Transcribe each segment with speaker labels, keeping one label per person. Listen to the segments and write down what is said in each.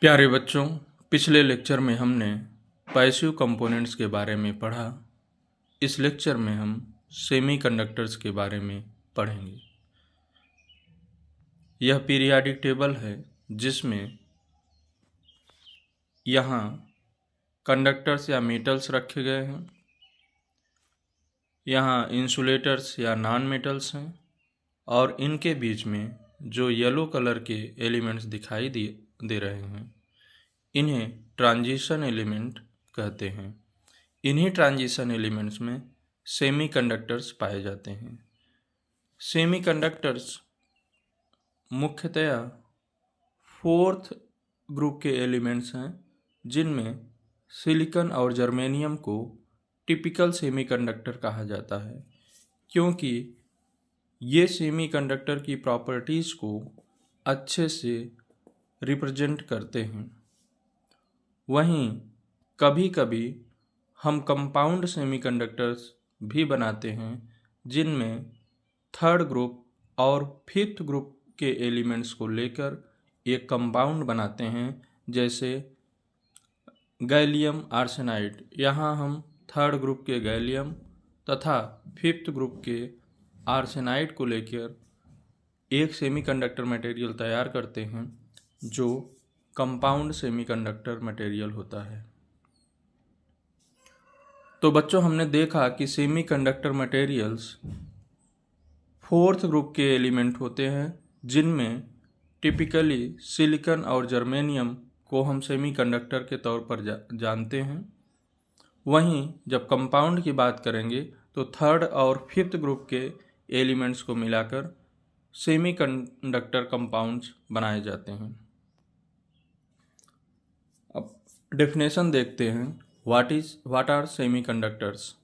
Speaker 1: प्यारे बच्चों, पिछले लेक्चर में हमने पैसिव कंपोनेंट्स के बारे में पढ़ा। इस लेक्चर में हम सेमीकंडक्टर्स के बारे में पढ़ेंगे। यह पीरियाडिक टेबल है जिसमें यहाँ कंडक्टर्स या मेटल्स रखे गए हैं, यहाँ इंसुलेटर्स या नॉन मेटल्स हैं और इनके बीच में जो येलो कलर के एलिमेंट्स दिखाई दे रहे हैं इन्हें ट्रांजिशन एलिमेंट कहते हैं। इन्हीं ट्रांजिशन एलिमेंट्स में सेमीकंडक्टर्स पाए जाते हैं। सेमीकंडक्टर्स मुख्यतया फोर्थ ग्रुप के एलिमेंट्स हैं जिनमें सिलिकॉन और जर्मेनियम को टिपिकल सेमीकंडक्टर कहा जाता है, क्योंकि ये सेमीकंडक्टर की प्रॉपर्टीज़ को अच्छे से रिप्रेजेंट करते हैं। वहीं कभी कभी हम कंपाउंड सेमीकंडक्टर्स भी बनाते हैं जिनमें थर्ड ग्रुप और फिफ्थ ग्रुप के एलिमेंट्स को लेकर एक कंपाउंड बनाते हैं, जैसे गैलियम आर्सेनाइड। यहाँ हम थर्ड ग्रुप के गैलियम तथा फिफ्थ ग्रुप के आर्सेनाइड को लेकर एक सेमीकंडक्टर मटेरियल तैयार करते हैं जो कंपाउंड सेमीकंडक्टर मटेरियल होता है। तो बच्चों, हमने देखा कि सेमीकंडक्टर मटेरियल्स फोर्थ ग्रुप के एलिमेंट होते हैं जिनमें टिपिकली सिलिकॉन और जर्मेनियम को हम सेमीकंडक्टर के तौर पर जानते हैं। वहीं जब कंपाउंड की बात करेंगे तो थर्ड और फिफ्थ ग्रुप के एलिमेंट्स को मिलाकर सेमीकंडक्टर कंपाउंड्स बनाए जाते हैं। अब डेफिनेशन देखते हैं। What are semiconductors?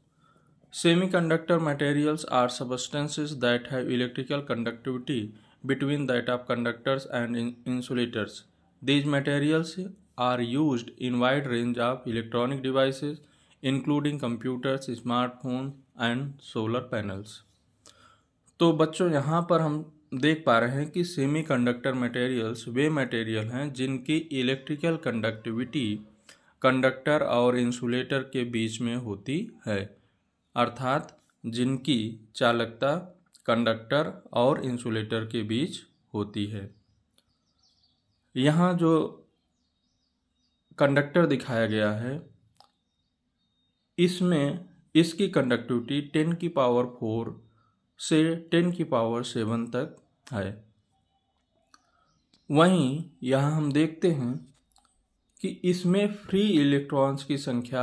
Speaker 1: Semiconductor materials are substances that have electrical conductivity between that of conductors and insulators. These materials are used in wide range of electronic devices including computers, smartphones and solar panels. तो बच्चों, यहाँ पर हम देख पा रहे हैं कि सेमीकंडक्टर मटेरियल्स वे मटेरियल हैं जिनकी इलेक्ट्रिकल कंडक्टिविटी कंडक्टर और इंसुलेटर के बीच में होती है, अर्थात जिनकी चालकता कंडक्टर और इंसुलेटर के बीच होती है। यहाँ जो कंडक्टर दिखाया गया है इसमें इसकी कंडक्टिविटी 10⁴ से 10⁷ तक है। वहीं यहाँ हम देखते हैं कि इसमें फ्री इलेक्ट्रॉन्स की संख्या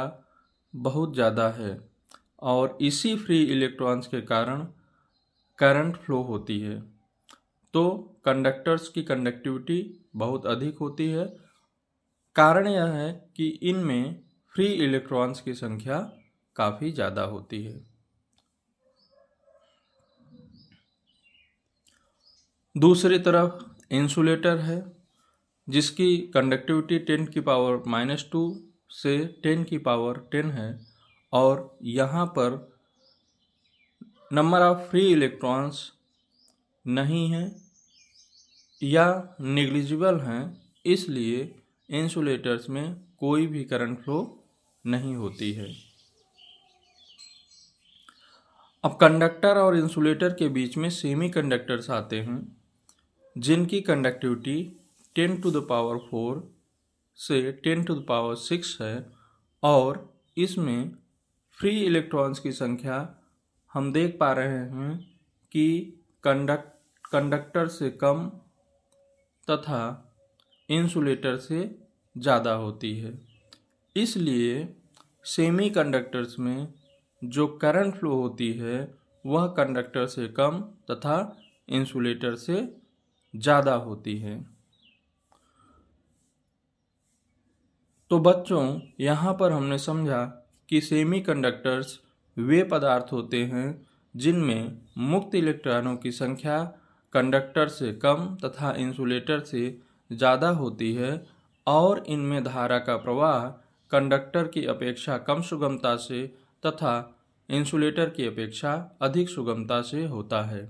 Speaker 1: बहुत ज़्यादा है और इसी फ्री इलेक्ट्रॉन्स के कारण करंट फ्लो होती है। तो कंडक्टर्स की कंडक्टिविटी बहुत अधिक होती है। कारण यह है कि इनमें फ्री इलेक्ट्रॉन्स की संख्या काफ़ी ज़्यादा होती है। दूसरी तरफ इंसुलेटर है जिसकी कंडक्टिविटी 10⁻² से 10⁻10 है और यहाँ पर नंबर ऑफ फ्री इलेक्ट्रॉन्स नहीं है या नेग्लिजिबल हैं, इसलिए इंसुलेटर्स में कोई भी करंट फ्लो नहीं होती है। अब कंडक्टर और इंसुलेटर के बीच में सेमीकंडक्टर्स आते हैं जिनकी कंडक्टिविटी 10⁴ से 10⁶ है और इसमें फ्री इलेक्ट्रॉन्स की संख्या हम देख पा रहे हैं कि कंडक्टर से कम तथा इंसुलेटर से ज़्यादा होती है। इसलिए सेमीकंडक्टर्स में जो करंट फ्लो होती है वह कंडक्टर से कम तथा इंसुलेटर से ज़्यादा होती है। तो बच्चों, यहाँ पर हमने समझा कि सेमीकंडक्टर्स वे पदार्थ होते हैं जिनमें मुक्त इलेक्ट्रॉनों की संख्या कंडक्टर से कम तथा इंसुलेटर से ज़्यादा होती है और इनमें धारा का प्रवाह कंडक्टर की अपेक्षा कम सुगमता से तथा इंसुलेटर की अपेक्षा अधिक सुगमता से होता है।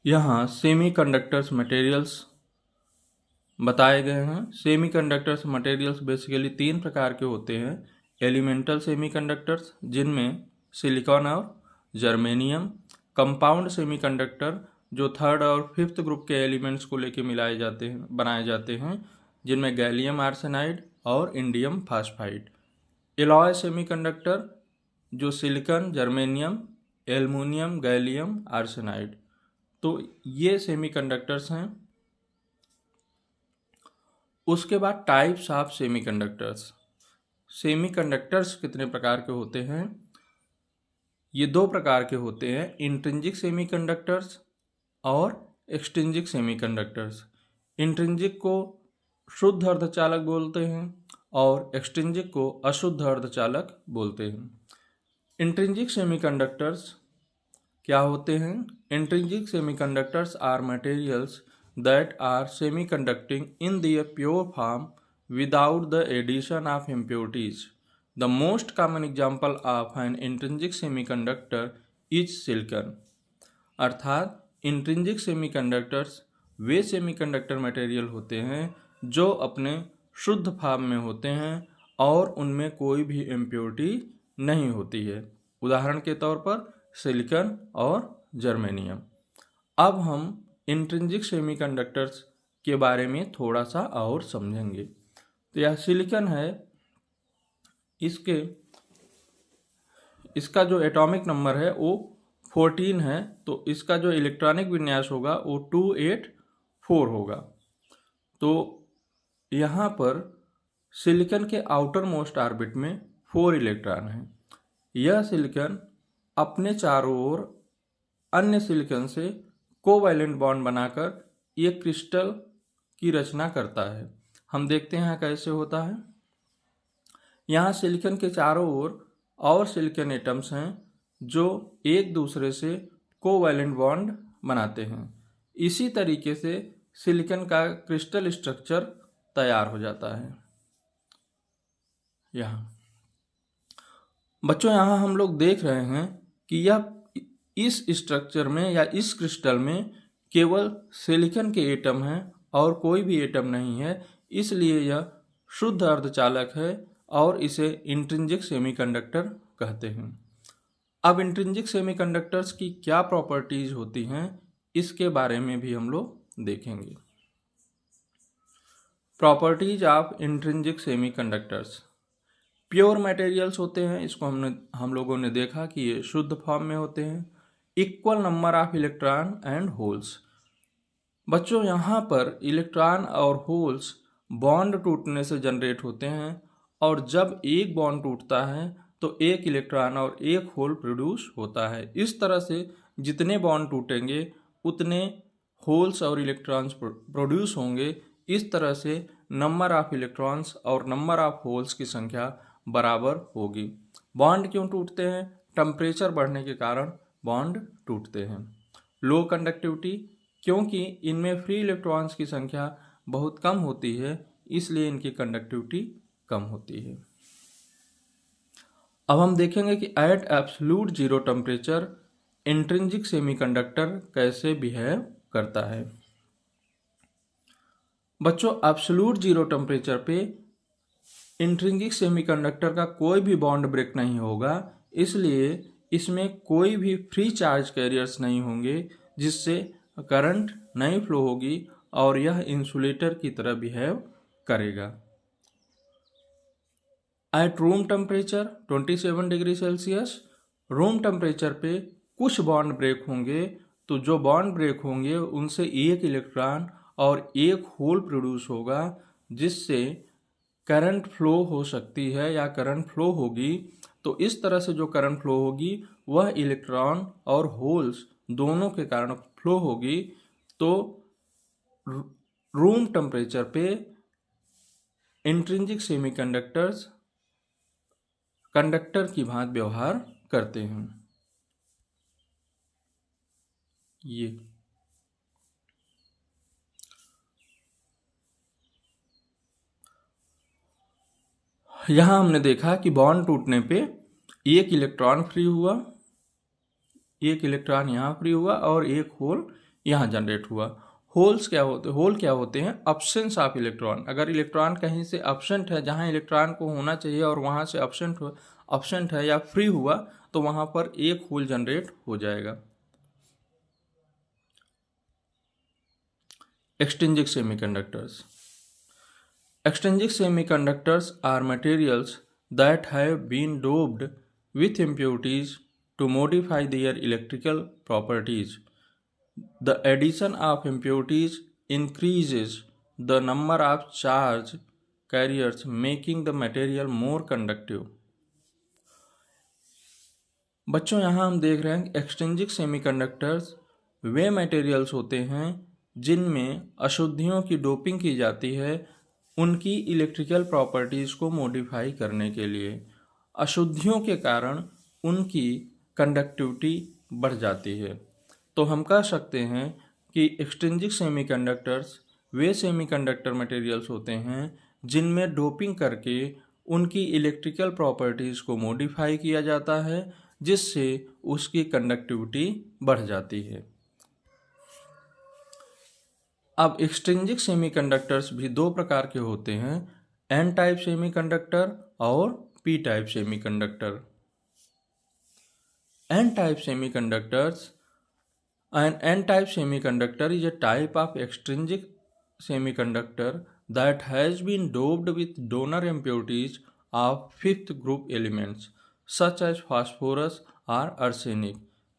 Speaker 1: यहाँ सेमीकंडक्टर्स मटेरियल्स बताए गए हैं। सेमीकंडक्टर्स मटेरियल्स बेसिकली 3 प्रकार के होते हैं। एलिमेंटल सेमीकंडक्टर्स जिनमें सिलिकॉन और जर्मेनियम, कंपाउंड सेमीकंडक्टर जो 3rd और 5th ग्रुप के एलिमेंट्स को लेके मिलाए जाते हैं, बनाए जाते हैं, जिनमें गैलियम आर्सेनाइड और इंडियम फास्फाइड। एलॉय सेमीकंडक्टर जो silicon, germanium, aluminium, gallium arsenide. तो ये सेमीकंडक्टर्स हैं। उसके बाद टाइप्स ऑफ सेमीकंडक्टर्स। सेमीकंडक्टर्स कितने प्रकार के होते हैं? ये 2 प्रकार के होते हैं, इंट्रिंसिक सेमीकंडक्टर्स और एक्सट्रिंसिक सेमीकंडक्टर्स। इंट्रिंसिक को शुद्ध अर्धचालक बोलते हैं और एक्सट्रिंसिक को अशुद्ध अर्धचालक बोलते हैं। इंट्रिंसिक सेमीकंडक्टर्स क्या होते हैं? Intrinsic semiconductors are materials that are semiconducting in their pure form without the addition of impurities. The most common example of an intrinsic semiconductor is silicon. अर्थात इंट्रिंसिक सेमीकंडक्टर्स वे semiconductor material होते हैं जो अपने शुद्ध form में होते हैं और उनमें कोई भी इम्प्योरिटी नहीं होती है। उदाहरण के तौर पर सिलिकॉन और जर्मेनियम। अब हम इंट्रिंसिक सेमीकंडक्टर्स के बारे में थोड़ा सा और समझेंगे। तो यह सिलिकॉन है, इसका जो एटॉमिक नंबर है वो 14 है, तो इसका जो इलेक्ट्रॉनिक विन्यास होगा वो 284 होगा। तो यहाँ पर सिलिकॉन के आउटर मोस्ट ऑर्बिट में 4 इलेक्ट्रॉन हैं। यह सिलिकॉन अपने चारों ओर अन्य सिलिकॉन से कोवैलेंट बॉन्ड बनाकर एक क्रिस्टल की रचना करता है। हम देखते हैं कैसे होता है। यहाँ सिलिकॉन के चारों ओर और सिलिकॉन एटम्स हैं जो एक दूसरे से कोवैलेंट बॉन्ड बनाते हैं। इसी तरीके से सिलिकॉन का क्रिस्टल स्ट्रक्चर तैयार हो जाता है। यहाँ बच्चों यहाँ हम लोग देख रहे हैं कि यह इस स्ट्रक्चर में या इस क्रिस्टल में केवल सिलिकॉन के एटम हैं और कोई भी एटम नहीं है, इसलिए यह शुद्ध अर्धचालक है और इसे इंट्रिंसिक सेमीकंडक्टर कहते हैं। अब इंट्रिंसिक सेमीकंडक्टर्स की क्या प्रॉपर्टीज होती हैं इसके बारे में भी हम लोग देखेंगे। Properties of intrinsic semiconductors. Pure materials होते हैं, इसको हम लोगों ने देखा कि ये शुद्ध फॉर्म में होते हैं। Equal number of electron and holes. बच्चों यहाँ पर इलेक्ट्रॉन और होल्स बॉन्ड टूटने से जनरेट होते हैं और जब एक बॉन्ड टूटता है तो एक इलेक्ट्रॉन और एक होल प्रोड्यूस होता है। इस तरह से जितने बॉन्ड टूटेंगे उतने होल्स और इलेक्ट्रॉन्स प्रोड्यूस होंगे। इस तरह से नंबर ऑफ इलेक्ट्रॉन्स और नंबर ऑफ होल्स की संख्या बराबर होगी। बॉन्ड क्यों टूटते हैं? टेम्परेचर बढ़ने के कारण बॉन्ड टूटते हैं। लो कंडक्टिविटी, क्योंकि इनमें फ्री इलेक्ट्रॉन्स की संख्या बहुत कम होती है, इसलिए इनकी कंडक्टिविटी कम होती है। अब हम देखेंगे कि at absolute zero temperature intrinsic semiconductor कैसे बिहेव करता है। बच्चों एब्सोल्यूट जीरो टेम्परेचर पे इंट्रिंसिक सेमीकंडक्टर का कोई भी बॉन्ड ब्रेक नहीं होगा, इसलिए इसमें कोई भी फ्री चार्ज कैरियर्स नहीं होंगे जिससे करंट नहीं फ्लो होगी और यह इंसुलेटर की तरह बिहेव करेगा। At room temperature 27 degree Celsius, room temperature पे कुछ बॉन्ड ब्रेक होंगे, तो जो बॉन्ड ब्रेक होंगे उनसे एक इलेक्ट्रॉन और एक होल प्रोड्यूस होगा जिससे करंट फ्लो हो सकती है या करंट फ्लो होगी। तो इस तरह से जो करंट फ्लो होगी वह इलेक्ट्रॉन और होल्स दोनों के कारण फ्लो होगी। तो रूम टेम्परेचर पे इंट्रिंसिक सेमीकंडक्टर्स कंडक्टर की भांति व्यवहार करते हैं। ये यहाँ हमने देखा कि बॉन्ड टूटने पे एक इलेक्ट्रॉन फ्री हुआ, एक इलेक्ट्रॉन यहाँ फ्री हुआ और एक होल यहाँ जनरेट हुआ। होल क्या होते हैं? Absence of electron. अगर इलेक्ट्रॉन कहीं से अब्सेंट है, जहाँ इलेक्ट्रॉन को होना चाहिए और वहाँ से अब्सेंट है या फ्री हुआ, तो वहाँ पर एक होल जनरेट हो जाएगा। Extrinsic semiconductors. Extrinsic semiconductors are materials that have been doped with impurities to modify their electrical properties. The addition of impurities increases the number of charge carriers, making the material more conductive. बच्चों, यहाँ हम देख रहे हैं extrinsic semiconductors वे materials होते हैं जिनमें अशुद्धियों की डोपिंग की जाती है उनकी इलेक्ट्रिकल प्रॉपर्टीज़ को मॉडिफाई करने के लिए। अशुद्धियों के कारण उनकी कंडक्टिविटी बढ़ जाती है। तो हम कह सकते हैं कि एक्सट्रिंसिक सेमीकंडक्टर्स वे सेमीकंडक्टर मटेरियल्स होते हैं जिनमें डोपिंग करके उनकी इलेक्ट्रिकल प्रॉपर्टीज़ को मॉडिफाई किया जाता है, जिससे उसकी कंडक्टिविटी बढ़ जाती है। अब एक्सट्रिंसिक सेमीकंडक्टर्स भी दो प्रकार के होते हैं, एन टाइप सेमीकंडक्टर और P type semiconductor. N type semiconductors An N-type semiconductor is a type of extrinsic semiconductor that has been doped with donor impurities of fifth group elements such as phosphorus or arsenic.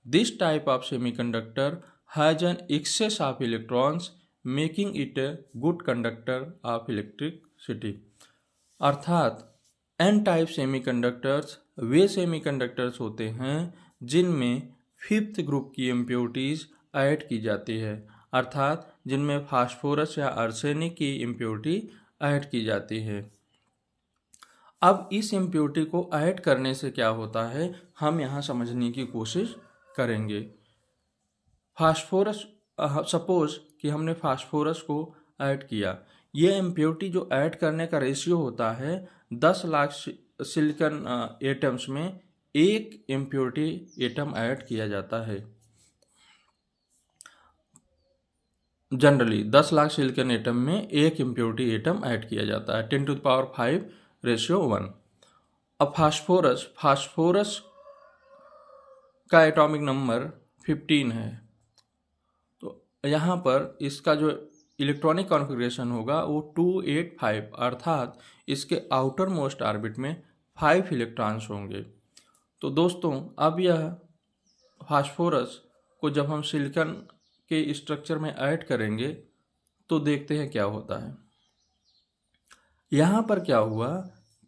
Speaker 1: This type of semiconductor has an excess of electrons, making it a good conductor of electricity. अर्थात N type semiconductors वे semiconductors होते हैं जिनमें fifth group की impurities add की जाती है, अर्थात जिनमें फास्फोरस या आर्सेनिक की इम्प्योरिटी ऐड की जाती है। अब इस इम्प्योरिटी को ऐड करने से क्या होता है, हम यहाँ समझने की कोशिश करेंगे। फास्फोरस, सपोज कि हमने फास्फोरस को ऐड किया, ये इम्प्योरिटी जो ऐड करने का रेशियो होता है 10 लाख सिलिकॉन एटम्स में एक इम्प्योरिटी एटम ऐड किया जाता है। जनरली 10 लाख सिलिकॉन एटम में एक इम्प्योरिटी एटम ऐड किया जाता है, 10⁵ रेशियो 1। अब फास्फोरस का एटॉमिक नंबर 15 है, तो यहाँ पर इसका जो इलेक्ट्रॉनिक कॉन्फ़िगरेशन होगा वो 285, अर्थात इसके आउटर मोस्ट ऑर्बिट में 5 इलेक्ट्रॉन्स होंगे। तो दोस्तों, अब यह फास्फोरस को जब हम सिलिकॉन के स्ट्रक्चर में ऐड करेंगे तो देखते हैं क्या होता है। यहाँ पर क्या हुआ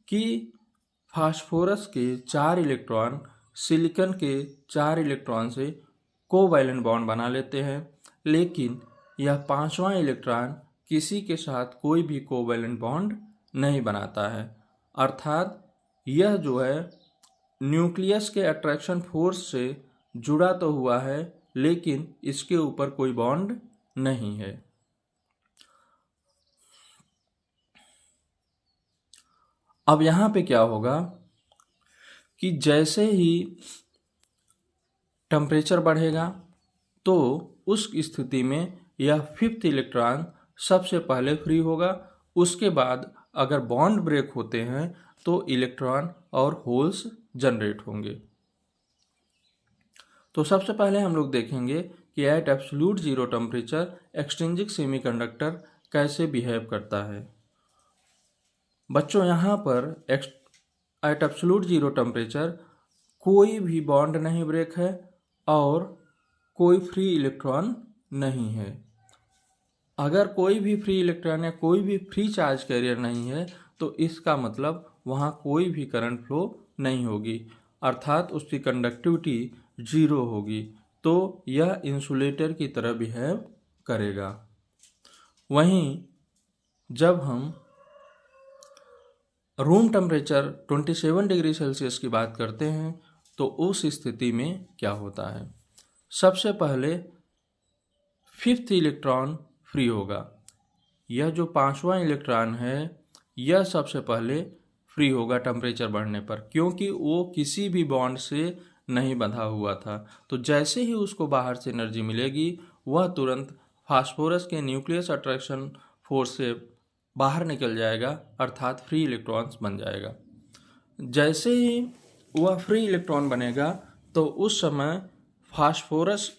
Speaker 1: कि फास्फोरस के 4 इलेक्ट्रॉन सिलिकॉन के 4 इलेक्ट्रॉन से कोवैलेंट बॉन्ड बना लेते हैं, लेकिन यह 5वां इलेक्ट्रॉन किसी के साथ कोई भी कोवैलेंट बॉन्ड नहीं बनाता है, अर्थात यह जो है न्यूक्लियस के अट्रैक्शन फोर्स से जुड़ा तो हुआ है, लेकिन इसके ऊपर कोई बॉन्ड नहीं है। अब यहाँ पे क्या होगा कि जैसे ही टेम्परेचर बढ़ेगा तो उस स्थिति में यह 5th इलेक्ट्रॉन सबसे पहले फ्री होगा। उसके बाद अगर बॉन्ड ब्रेक होते हैं तो इलेक्ट्रॉन और होल्स जनरेट होंगे। तो सबसे पहले हम लोग देखेंगे कि at absolute zero temperature extrinsic semiconductor कैसे बिहेव करता है। बच्चों, यहाँ पर एट एब्सोल्यूट ज़ीरो टेम्परेचर कोई भी बॉन्ड नहीं ब्रेक है और कोई फ्री इलेक्ट्रॉन नहीं है। अगर कोई भी फ्री इलेक्ट्रॉन या कोई भी फ्री चार्ज कैरियर नहीं है तो इसका मतलब वहाँ कोई भी करंट फ्लो नहीं होगी, अर्थात उसकी कंडक्टिविटी 0 होगी, तो यह इंसुलेटर की तरह बिहेव करेगा। वहीं जब हम रूम टेम्परेचर 27 डिग्री सेल्सियस की बात करते हैं तो उस स्थिति में क्या होता है, सबसे पहले 5th इलेक्ट्रॉन फ्री होगा। यह जो 5वां इलेक्ट्रॉन है यह सबसे पहले फ्री होगा टेम्परेचर बढ़ने पर, क्योंकि वो किसी भी बॉन्ड से नहीं बंधा हुआ था। तो जैसे ही उसको बाहर से एनर्जी मिलेगी वह तुरंत फास्फोरस के न्यूक्लियस अट्रैक्शन फोर्स से बाहर निकल जाएगा, अर्थात फ्री इलेक्ट्रॉन्स बन जाएगा। जैसे ही वह फ्री इलेक्ट्रॉन बनेगा तो उस समय फास्फोरस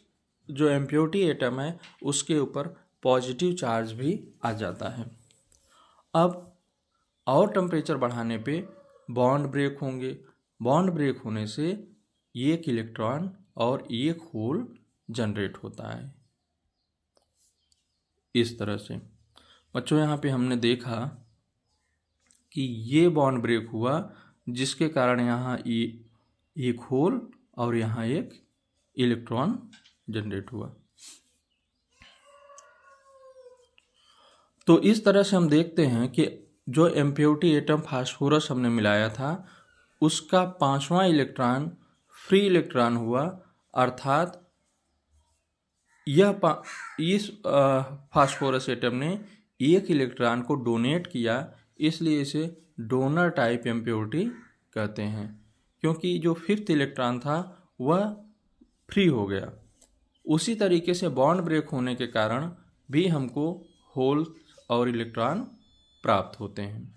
Speaker 1: जो इम्प्योरिटी एटम है उसके ऊपर पॉजिटिव चार्ज भी आ जाता है। अब और टेम्परेचर बढ़ाने पे बॉन्ड ब्रेक होंगे। बॉन्ड ब्रेक होने से एक इलेक्ट्रॉन और एक होल जनरेट होता है। इस तरह से बच्चों यहाँ पे हमने देखा कि ये बॉन्ड ब्रेक हुआ जिसके कारण यहाँ एक होल और यहाँ एक इलेक्ट्रॉन जनरेट हुआ। तो इस तरह से हम देखते हैं कि जो इम्प्योरिटी एटम फास्फोरस हमने मिलाया था उसका 5वां इलेक्ट्रॉन फ्री इलेक्ट्रॉन हुआ, अर्थात इस फास्फोरस एटम ने एक इलेक्ट्रॉन को डोनेट किया, इसलिए इसे डोनर टाइप इम्प्योरिटी कहते हैं, क्योंकि जो 5th इलेक्ट्रॉन था वह फ्री हो गया। उसी तरीके से बॉन्ड ब्रेक होने के कारण भी हमको होल और इलेक्ट्रॉन प्राप्त होते हैं।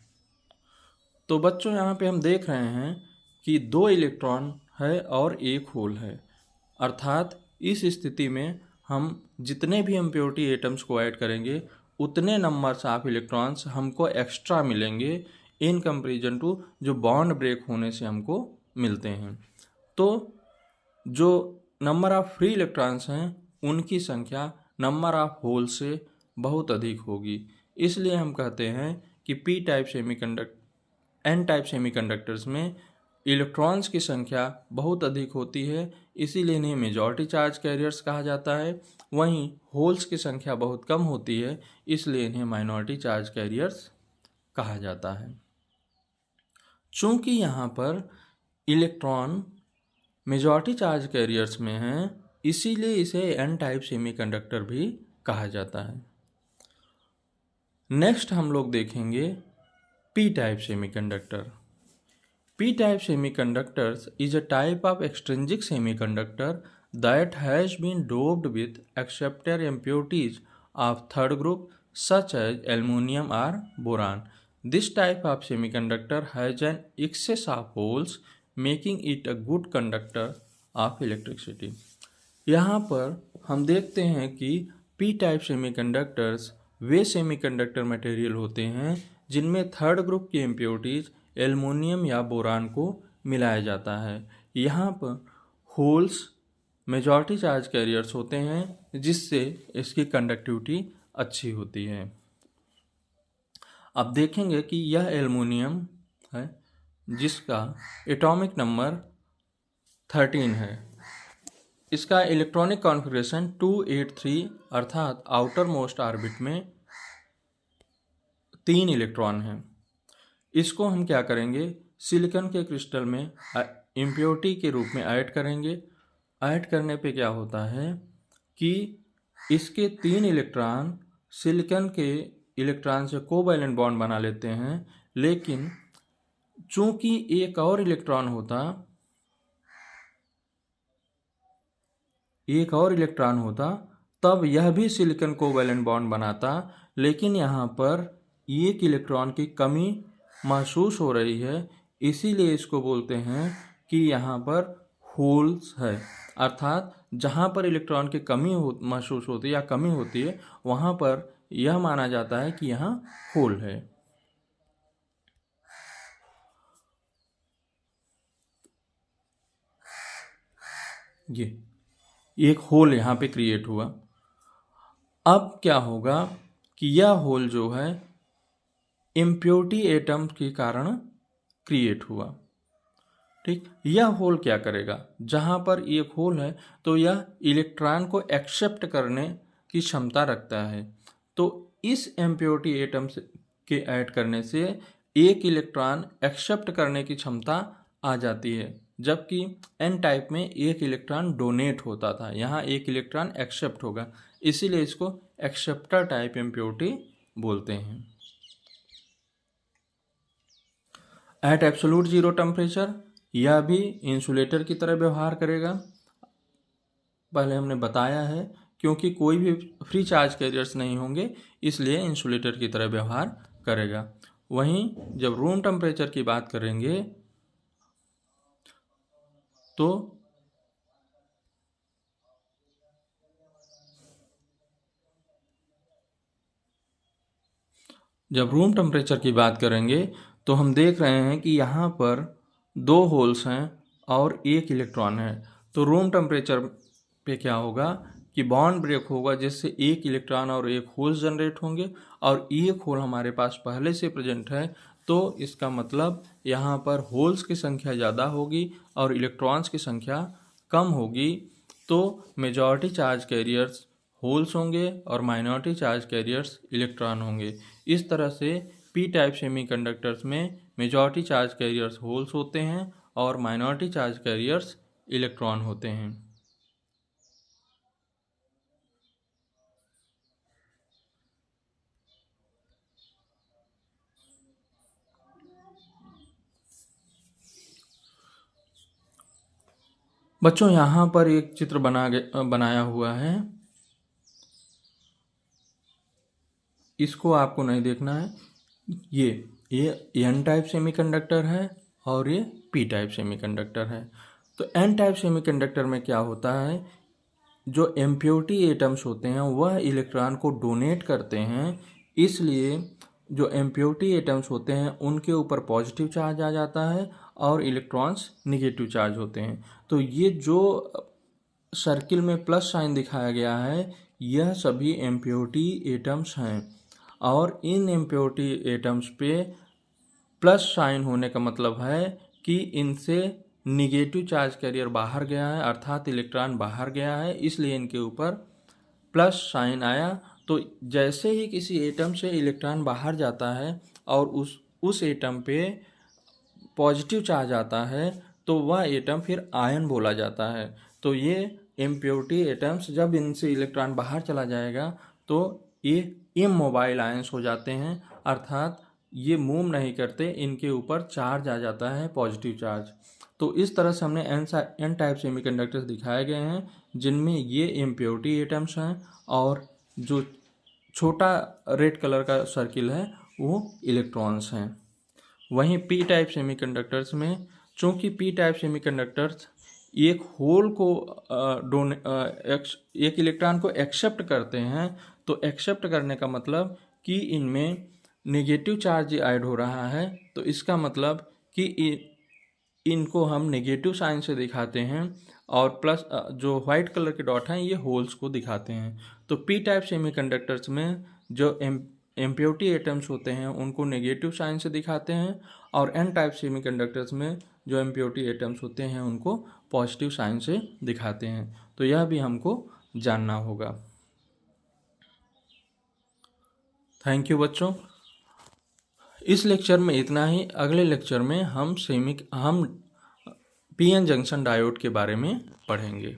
Speaker 1: तो बच्चों यहाँ पे हम देख रहे हैं कि 2 इलेक्ट्रॉन है और एक होल है, अर्थात इस स्थिति में हम जितने भी इम्प्योरिटी एटम्स को ऐड करेंगे उतने नंबर्स ऑफ इलेक्ट्रॉन्स हमको एक्स्ट्रा मिलेंगे इन कंपैरिजन टू जो बॉन्ड ब्रेक होने से हमको मिलते हैं। तो जो नंबर ऑफ फ्री इलेक्ट्रॉन्स हैं उनकी संख्या नंबर ऑफ होल से बहुत अधिक होगी। इसलिए हम कहते हैं कि एन टाइप सेमीकंडक्टर्स में इलेक्ट्रॉन्स की संख्या बहुत अधिक होती है, इसीलिए इन्हें मेजॉरिटी चार्ज कैरियर्स कहा जाता है। वहीं होल्स की संख्या बहुत कम होती है, इसलिए इन्हें माइनॉरिटी चार्ज कैरियर्स कहा जाता है। चूँकि यहाँ पर इलेक्ट्रॉन मेजॉरिटी चार्ज कैरियर्स में हैं, इसीलिए इसे एन टाइप सेमीकंडक्टर भी कहा जाता है। नेक्स्ट हम लोग देखेंगे P type semiconductor. P-type semiconductors is a type of extrinsic semiconductor that has been doped with acceptor impurities of third group such as aluminum or boron. This type of semiconductor has an excess of holes, making it a good conductor of electricity. यहाँ पर हम देखते हैं कि P-type semiconductors वे semiconductor material होते हैं जिनमें third group की इम्प्योरिटीज़ एल्युमिनियम या बोरान को मिलाया जाता है। यहाँ पर होल्स मेजॉरिटी चार्ज कैरियर्स होते हैं जिससे इसकी कंडक्टिविटी अच्छी होती है। अब देखेंगे कि यह एल्युमिनियम है जिसका एटॉमिक नंबर 13 है। इसका इलेक्ट्रॉनिक कॉन्फ़िगरेशन 283 अर्थात आउटर मोस्ट ऑर्बिट में 3 इलेक्ट्रॉन हैं। इसको हम क्या करेंगे, सिलिकॉन के क्रिस्टल में इम्प्योरिटी के रूप में ऐड करेंगे। ऐड करने पे क्या होता है कि इसके 3 इलेक्ट्रॉन सिलिकॉन के इलेक्ट्रॉन से कोवैलेंट बॉन्ड बना लेते हैं, लेकिन चूंकि एक और इलेक्ट्रॉन होता तब यह भी सिलिकॉन कोवैलेंट बॉन्ड बनाता, लेकिन यहाँ पर एक इलेक्ट्रॉन की कमी महसूस हो रही है, इसीलिए इसको बोलते हैं कि यहाँ पर होल्स है। अर्थात जहाँ पर इलेक्ट्रॉन की कमी महसूस होती है या कमी होती है वहाँ पर यह माना जाता है कि यहाँ होल है। ये एक होल यहाँ पे क्रिएट हुआ। अब क्या होगा कि यह होल जो है इम्प्योरिटी एटम के कारण क्रिएट हुआ। ठीक, यह होल क्या करेगा, जहाँ पर एक होल है तो यह इलेक्ट्रॉन को एक्सेप्ट करने की क्षमता रखता है। तो इस इम्प्योरिटी एटम के ऐड करने से एक इलेक्ट्रॉन एक्सेप्ट करने की क्षमता आ जाती है, जबकि एन टाइप में एक इलेक्ट्रॉन डोनेट होता था, यहाँ एक इलेक्ट्रॉन एक्सेप्ट होगा, इसीलिए इसको एक्सेप्टर टाइप इम्प्योरिटी बोलते हैं। एट एब्सोल्यूट जीरो टेम्परेचर यह भी इंसुलेटर की तरह व्यवहार करेगा। पहले हमने बताया है क्योंकि कोई भी फ्री चार्ज कैरियर्स नहीं होंगे, इसलिए इंसुलेटर की तरह व्यवहार करेगा। वहीं जब रूम टेम्परेचर की बात करेंगे तो तो हम देख रहे हैं कि यहाँ पर 2 होल्स हैं और 1 इलेक्ट्रॉन है। तो रूम टेम्परेचर पे क्या होगा कि बॉन्ड ब्रेक होगा, जिससे 1 इलेक्ट्रॉन और 1 होल्स जनरेट होंगे, और 1 होल हमारे पास पहले से प्रेजेंट है। तो इसका मतलब यहाँ पर होल्स की संख्या ज़्यादा होगी और इलेक्ट्रॉन्स की संख्या कम होगी। तो मेजॉरिटी चार्ज कैरियर्स होल्स होंगे और माइनॉरिटी चार्ज कैरियर्स इलेक्ट्रॉन होंगे। इस तरह से पी टाइप सेमीकंडक्टर्स में मेजॉरिटी चार्ज कैरियर्स होल्स होते हैं और माइनॉरिटी चार्ज कैरियर्स इलेक्ट्रॉन होते हैं। बच्चों, यहाँ पर एक चित्र बनाया हुआ है, इसको आपको नहीं देखना है। ये एन टाइप सेमीकंडक्टर है और ये पी टाइप सेमीकंडक्टर है। तो एन टाइप सेमीकंडक्टर में क्या होता है, जो इम्प्योरिटी एटम्स होते हैं वह इलेक्ट्रॉन को डोनेट करते हैं, इसलिए जो इम्प्योरिटी एटम्स होते हैं उनके ऊपर पॉजिटिव चार्ज आ जाता है और इलेक्ट्रॉन्स निगेटिव चार्ज होते हैं। तो ये जो सर्किल में प्लस साइन दिखाया गया है, यह सभी इम्प्योरिटी एटम्स हैं, और इन इम्प्योरिटी एटम्स पे प्लस साइन होने का मतलब है कि इनसे निगेटिव चार्ज कैरियर बाहर गया है, अर्थात इलेक्ट्रॉन बाहर गया है, इसलिए इनके ऊपर प्लस साइन आया। तो जैसे ही किसी एटम से इलेक्ट्रॉन बाहर जाता है और उस एटम पे पॉजिटिव चार्ज आता है, तो वह एटम फिर आयन बोला जाता है। तो ये इम्प्योरिटी एटम्स, जब इनसे इलेक्ट्रॉन बाहर चला जाएगा तो ये इमोबाइल आयंस हो जाते हैं, अर्थात ये मूव नहीं करते, इनके ऊपर चार्ज आ जाता है, पॉजिटिव चार्ज। तो इस तरह से हमने एन टाइप सेमीकंडक्टर्स दिखाए गए हैं, जिनमें ये इम्प्योरिटी एटम्स हैं और जो छोटा रेड कलर का सर्किल है वो इलेक्ट्रॉन्स हैं। वहीं पी टाइप सेमीकंडक्टर्स में, चूँकि पी टाइप सेमीकंडक्टर्स एक होल को एक इलेक्ट्रॉन को एक्सेप्ट करते हैं, तो एक्सेप्ट करने का मतलब कि इनमें नेगेटिव चार्ज ऐड हो रहा है, तो इसका मतलब कि इनको हम नेगेटिव साइन से दिखाते हैं, और प्लस जो वाइट कलर के डॉट हैं ये होल्स को दिखाते हैं। तो पी टाइप सेमीकंडक्टर्स में जो इम्प्योरिटी एटम्स होते हैं उनको नेगेटिव साइन से दिखाते हैं, और एन टाइप सेमीकंडक्टर्स में जो इम्प्योरिटी एटम्स होते हैं उनको पॉजिटिव साइन से दिखाते हैं। तो यह भी हमको जानना होगा। थैंक यू बच्चों। इस लेक्चर में इतना ही। अगले लेक्चर में हम पीएन जंक्शन डायोड के बारे में पढ़ेंगे।